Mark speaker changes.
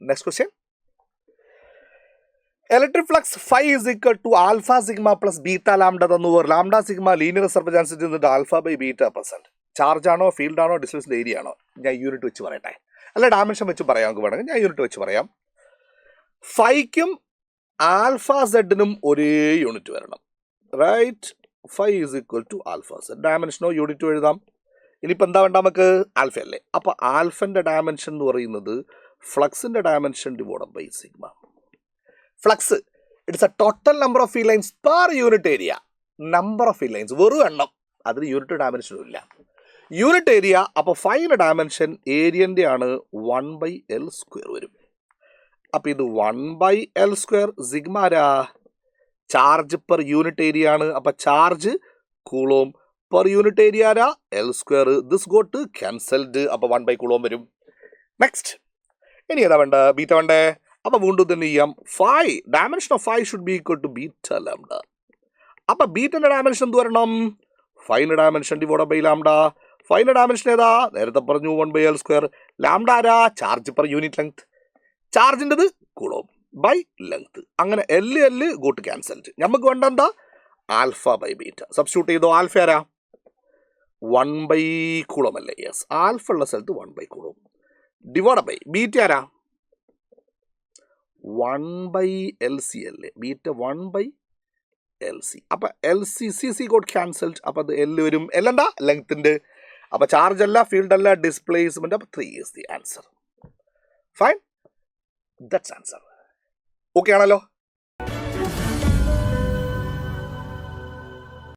Speaker 1: Next question. Electric flux phi is equal to alpha sigma plus beta lambda തന്നു. Lambda sigma linear surface എന്നിട്ട് alpha by beta percent. Charge ആണോ field ആണോ ഡിസ്റ്റൻസിന്റെ area ആണോ? ഞാൻ unit വെച്ച് പറയട്ടെ, അല്ല ഡയമെൻഷൻ വെച്ച് പറയാം. നമുക്ക് വേണമെങ്കിൽ ഞാൻ യൂണിറ്റ് വെച്ച് പറയാം. ഫൈക്കും ആൽഫ സെഡിനും ഒരേ യൂണിറ്റ് വരണം. Right, phi is equal to alpha zed. ഡയമെൻഷനോ യൂണിറ്റോ എഴുതാം. ഇനിയിപ്പോൾ എന്താ വേണ്ട നമുക്ക്? ആൽഫ അല്ലേ. അപ്പോൾ ആൽഫന്റെ ഡയമെൻഷൻ എന്ന് പറയുന്നത് ഫ്ലക്സിന്റെ dimension divided by sigma. Flux it's a total number of field lines per unit area. Number of field lines വെറും എണ്ണം, അതിന് യൂണിറ്റ് ഡയമെൻഷനും ഇല്ല. യൂണിറ്റ് ഏരിയ അപ്പോൾ ഫൈൻ്റെ ഡയമെൻഷൻ ഏരിയൻ്റെ ആണ് 1/L² വരും. അപ്പോൾ ഇത് 1/L². സിഗ്മ ആരാ? ചാർജ് പെർ യൂണിറ്റ് ഏരിയ ആണ്. അപ്പോൾ charge coulomb per unit area ആരാ? L². This got cancelled. അപ്പോൾ 1 കൂളോം വരും. നെക്സ്റ്റ്, ഇനി ഏതാ വേണ്ട? ബീറ്റ വേണ്ടേ? അപ്പോൾ വീണ്ടും തന്നെ ചെയ്യാം. Phi dimension of phi should be equal to beta lambda. അപ്പോൾ ബീറ്റന്റെ ഡയമെൻഷൻ എന്ത് വരണം? ഫൈൻ്റെ ഡയമെൻഷൻ ഡിവൈഡഡ് ബൈ ലാംഡ. ഫൈൻ്റെ ഡയമെൻഷൻ ഏതാ? നേരത്തെ പറഞ്ഞു 1/L². ലാംഡ ആരാ? Charge per unit length. ചാർജിൻ്റെത് കൂളോം ബൈ ലെങ്ത്. അങ്ങനെ L ഗോട്ട് ക്യാൻസൽഡ്. നമുക്ക് വേണ്ട എന്താ? Alpha by beta. സബ്സ്റ്റിറ്റ്യൂട്ട് ചെയ്തോ. ആൽഫ ആരാ? 1 കൂളോം അല്ലേ? യെസ്, ആൽഫ ഉള്ള സ്ഥലത്ത് 1 കൂളോം ഡിവൈഡ് ബൈ ബീറ്റ ആരാ? 1/LC അല്ലേ? Beta 1/LC. അപ്പം LC ഗോട്ട് ക്യാൻസൽഡ്. അപ്പം അത് L വരും. L എന്താ? ലെങ്ത്തിന്റെ. അപ്പം ചാർജ് അല്ല, ഫീൽഡ് അല്ല, ഡിസ്പ്ലേസ്മെന്റ്. അപ്പം 3 is the answer. Fine, that's answer. Okay ആണല്ലോ.